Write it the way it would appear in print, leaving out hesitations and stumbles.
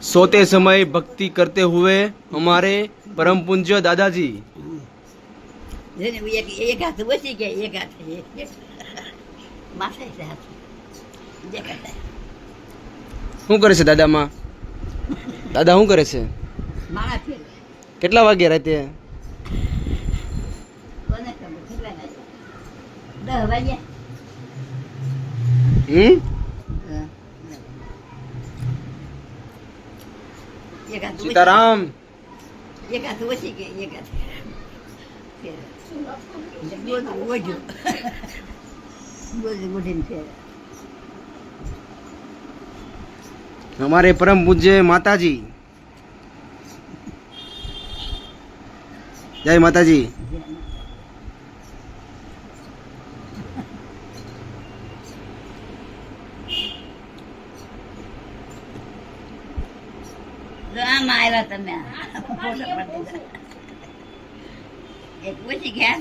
सोते समय भक्ति करते हुए हमारे परम पूज्य दादाजी एक हाथ बची गया, एक हाथ माथे से हाथ શું કરે છે દાદા માં? દાદા શું કરે છે? मारा फिर કેટલા વાગે રાતે? कोने खबर खबर नहीं 10 वागे एक हाथ सीताराम एक हाथ बची गया, एक हाथ फिर बोझ बोझ फिर हमारे परम पूज्य माताजी, जय माताजी। રામ આવ્યા તમે એક પછી ગયા